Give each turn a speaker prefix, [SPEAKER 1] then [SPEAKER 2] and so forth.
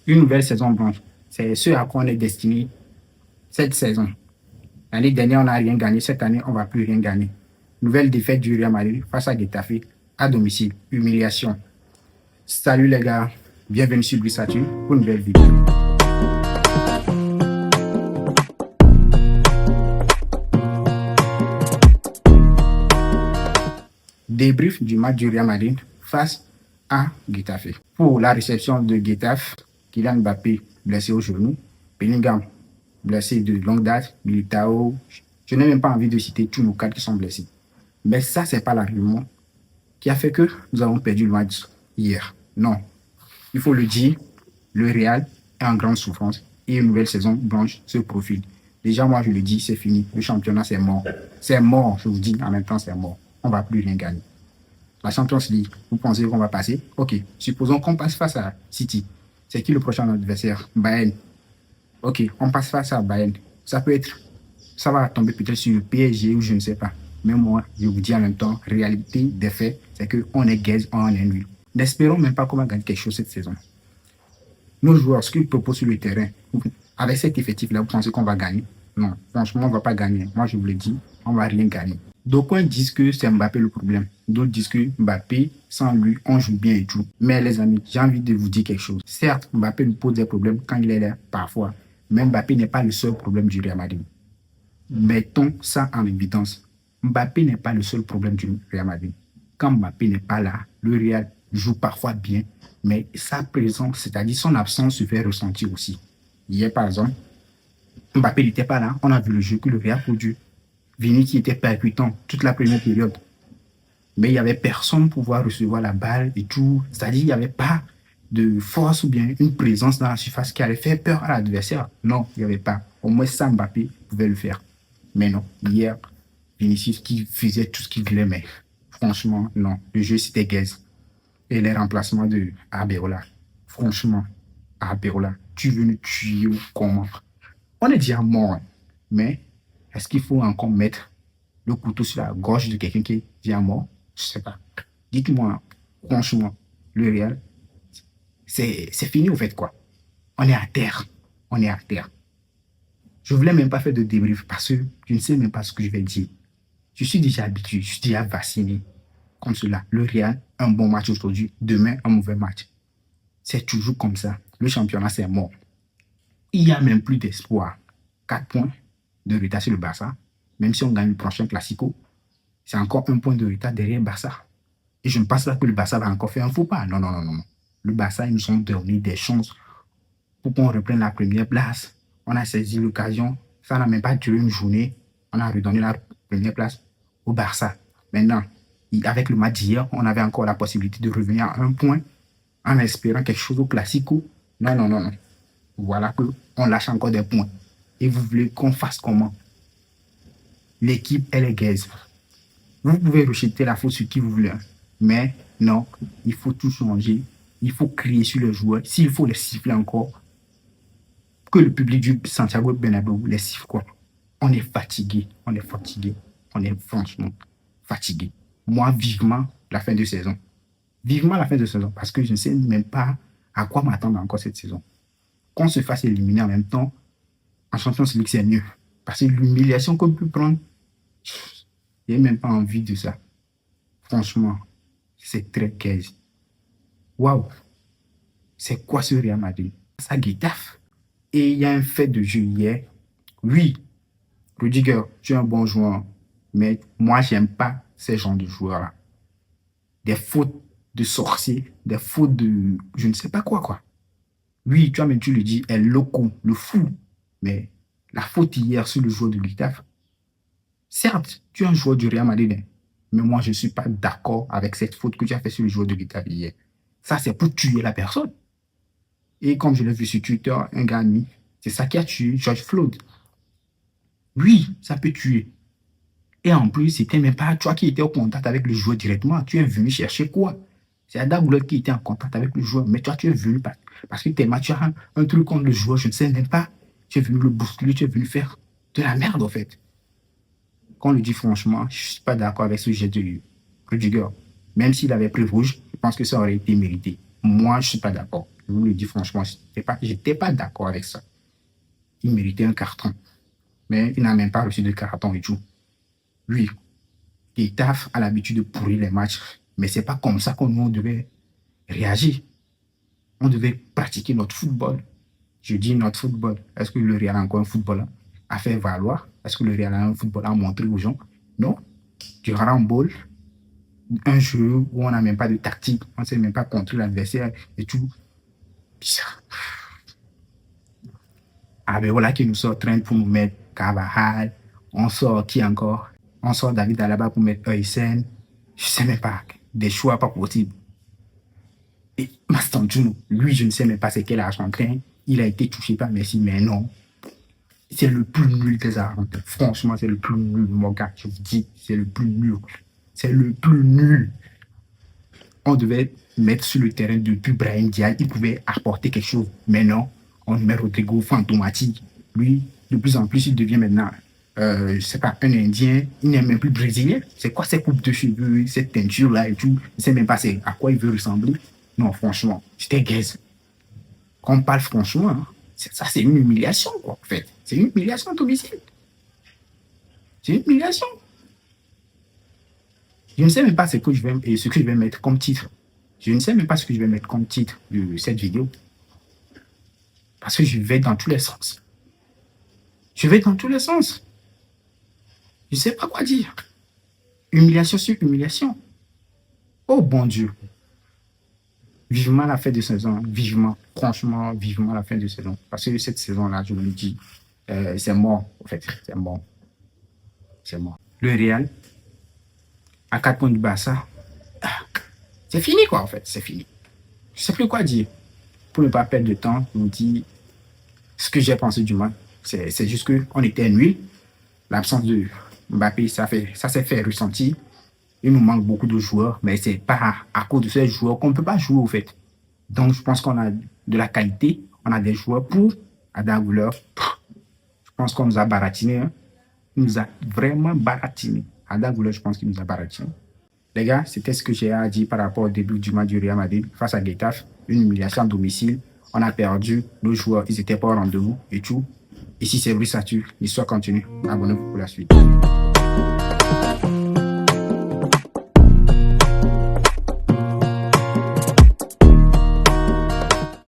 [SPEAKER 1] Une nouvelle saison blanche. C'est ce à quoi on est destiné cette saison. L'année dernière, on n'a rien gagné. Cette année, on ne va plus rien gagner. Nouvelle défaite du Real Madrid face à Getafe à domicile. Humiliation. Salut les gars. Bienvenue sur Brissatu pour une nouvelle vidéo. Débrief du match du Real Madrid face à Getafe. Pour la réception de Getafe, Kylian Mbappé blessé au genou, Bellingham blessé de longue date, Militao. Je n'ai même pas envie de citer tous nos cadres qui sont blessés. Mais ça, ce n'est pas l'argument qui a fait que nous avons perdu le match hier. Non. Il faut le dire, le Real est en grande souffrance et une nouvelle saison blanche se profile. Déjà, moi, je le dis, c'est fini. Le championnat, c'est mort. C'est mort, je vous dis, en même temps, c'est mort. On ne va plus rien gagner. La Champions League, vous pensez qu'on va passer? Ok, supposons qu'on passe face à City. C'est qui le prochain adversaire? Bayern. Ok, on passe face à Bayern. Ça peut être, ça va tomber peut-être sur le PSG ou je ne sais pas. Mais moi, je vous dis en même temps, réalité des faits, c'est qu'on est gaze, on est nul. N'espérons même pas qu'on va gagner quelque chose cette saison. Nos joueurs, ce qu'ils proposent sur le terrain, avec cet effectif-là, vous pensez qu'on va gagner? Non, franchement, on ne va pas gagner. Moi, je vous le dis, on ne va rien gagner. D'aucuns disent que c'est Mbappé le problème. D'autres disent que Mbappé, sans lui, on joue bien et tout. Mais les amis, j'ai envie de vous dire quelque chose. Certes, Mbappé nous pose des problèmes quand il est là, parfois. Mais Mbappé n'est pas le seul problème du Real Madrid. Mettons ça en évidence. Mbappé n'est pas le seul problème du Real Madrid. Quand Mbappé n'est pas là, le Real joue parfois bien, mais sa présence, c'est-à-dire son absence, se fait ressentir aussi. Hier, par exemple, Mbappé n'était pas là. On a vu le jeu que le Real produit. Vini qui était percutant toute la première période. Mais il n'y avait personne pour pouvoir recevoir la balle et tout. C'est-à-dire qu'il n'y avait pas de force ou bien une présence dans la surface qui allait faire peur à l'adversaire. Non, il n'y avait pas. Au moins, ça, Mbappé pouvait le faire. Mais non, hier, Vinicius qui faisait tout ce qu'il voulait, mais franchement, non. Le jeu, c'était gaze. Et les remplacements de Arbeloa, franchement, Arbeloa, tu veux nous tuer ou comment? On est déjà mort, hein. Mais est-ce qu'il faut encore mettre le couteau sur la gorge de quelqu'un qui est déjà mort? Je ne sais pas. Dites-moi, franchement, le Real, c'est fini au fait quoi. On est à terre. On est à terre. Je ne voulais même pas faire de débrief parce que je ne sais même pas ce que je vais dire. Je suis déjà habitué, je suis déjà vacciné. Comme cela, le Real, un bon match aujourd'hui, demain, un mauvais match. C'est toujours comme ça. Le championnat, c'est mort. Il n'y a même plus d'espoir. 4 points de retard sur le Barça. Même si on gagne le prochain Classico, c'est encore un point de retard derrière le Barça. Et je ne pense pas que le Barça va encore faire un faux pas. Non, non, non, non. Le Barça, ils nous ont donné des chances pour qu'on reprenne la première place. On a saisi l'occasion. Ça n'a même pas duré une journée. On a redonné la première place au Barça. Maintenant, avec le match d'hier, on avait encore la possibilité de revenir à un point en espérant quelque chose au Classico. Non, non, non, non. Voilà qu'on lâche encore des points. Et vous voulez qu'on fasse comment? L'équipe, elle est gaze. Vous pouvez rejeter la faute sur qui vous voulez. Mais non, il faut tout changer. Il faut crier sur les joueurs. S'il faut les siffler encore, que le public du Santiago Bernabéu les siffle quoi. On est fatigué. On est fatigué. On est franchement fatigué. Moi, vivement la fin de saison. Vivement la fin de saison. Parce que je ne sais même pas à quoi m'attendre encore cette saison. Qu'on se fasse éliminer en même temps, en Champions League, c'est mieux. Parce que l'humiliation qu'on peut prendre, je n'ai même pas envie de ça. Franchement, c'est très gaze. Waouh! C'est quoi ce Real Madrid? Ça Getafe. Et il y a un fait de jeu hier. Oui, Rudiger, tu es un bon joueur. Mais moi, j'aime pas ces genres de joueurs-là. Des fautes de sorciers, des fautes de je ne sais pas quoi. Oui, toi-même, tu le dis, est loco, le fou. Mais la faute hier sur le joueur de Getafe, certes, tu es un joueur du Real Madrid, mais moi, je ne suis pas d'accord avec cette faute que tu as fait sur le joueur de Getafe hier. Ça, c'est pour tuer la personne. Et comme je l'ai vu sur Twitter, un gars ami, c'est ça qui a tué George Floyd. Oui, ça peut tuer. Et en plus, c'était même pas toi qui étais en contact avec le joueur directement. Tu es venu chercher quoi? C'est Ada Goulot qui était en contact avec le joueur. Mais toi, tu es venu parce que tu as un truc contre le joueur, je ne sais même pas. Tu es venu le bousculer, tu es venu faire de la merde, en fait. Quand on le dit franchement, je ne suis pas d'accord avec ce jet de Rudiger. Même s'il avait pris rouge, je pense que ça aurait été mérité. Moi, je ne suis pas d'accord. Je vous le dis franchement, j'étais pas d'accord avec ça. Il méritait un carton. Mais il n'a même pas reçu de carton et tout. Lui, Getafe a l'habitude de pourrir les matchs. Mais c'est pas comme ça qu'on nous devait réagir. On devait pratiquer notre football. Je dis notre football. Est-ce que le Real a encore un football à faire valoir? Est-ce que le Real a un football à montrer aux gens? Non. Du handball, un jeu où on n'a même pas de tactique, on ne sait même pas contrer l'adversaire et tout. Bizarre. Ah ben voilà qui nous sort Trent pour nous mettre Carvajal. On sort qui encore? On sort David Alaba pour mettre Oysen. Je ne sais même pas. Des choix pas possibles. Et Mastantuno, lui, je ne sais même pas c'est quel Argentin. Il a été touché par Messi, mais non. C'est le plus nul des Argentins. Franchement, c'est le plus nul, mon gars. Je vous dis, c'est le plus nul. C'est le plus nul. On devait mettre sur le terrain depuis Brahim Diaz. Il pouvait apporter quelque chose. Mais non, on met Rodrigo fantomatique. Lui, de plus en plus, il devient maintenant, je sais pas, un Indien. Il n'est même plus brésilien. C'est quoi ces coupes de cheveux, cette teinture-là et tout? Je ne sais même pas à quoi il veut ressembler. Non, franchement, j'étais gaze. Quand on parle franchement, hein, ça, c'est une humiliation, quoi, en fait. C'est une humiliation à domicile. C'est une humiliation. Je ne sais même pas ce que je vais mettre comme titre. Je ne sais même pas ce que je vais mettre comme titre de cette vidéo. Parce que je vais dans tous les sens. Je vais dans tous les sens. Je ne sais pas quoi dire. Humiliation sur humiliation. Oh bon Dieu. Vivement la fin de saison. Vivement. Franchement, vivement la fin de saison. Parce que cette saison-là, je me dis, c'est mort, en fait. C'est mort. C'est mort. Le Real, à 4 points du Barça, c'est fini, quoi, en fait. C'est fini. Je ne sais plus quoi dire. Pour ne pas perdre de temps, je vous dis ce que j'ai pensé du match. C'est juste qu'on était nuls. L'absence de Mbappé, ça s'est fait ressentir. Il nous manque beaucoup de joueurs, mais c'est pas à cause de ces joueurs qu'on ne peut pas jouer, au fait. Donc, je pense qu'on a de la qualité. On a des joueurs pour Arda Güler. Je pense qu'on nous a baratiné. Hein. Il nous a vraiment baratiné. Arda Güler, je pense qu'il nous a baratiné. Les gars, c'était ce que j'ai à dire par rapport au début du match du Real Madrid face à Getafe. Une humiliation à domicile. On a perdu. Nos joueurs, ils n'étaient pas au rendez-vous et tout. Ici, c'est Brice Satu. L'histoire continue. Abonnez-vous pour la suite.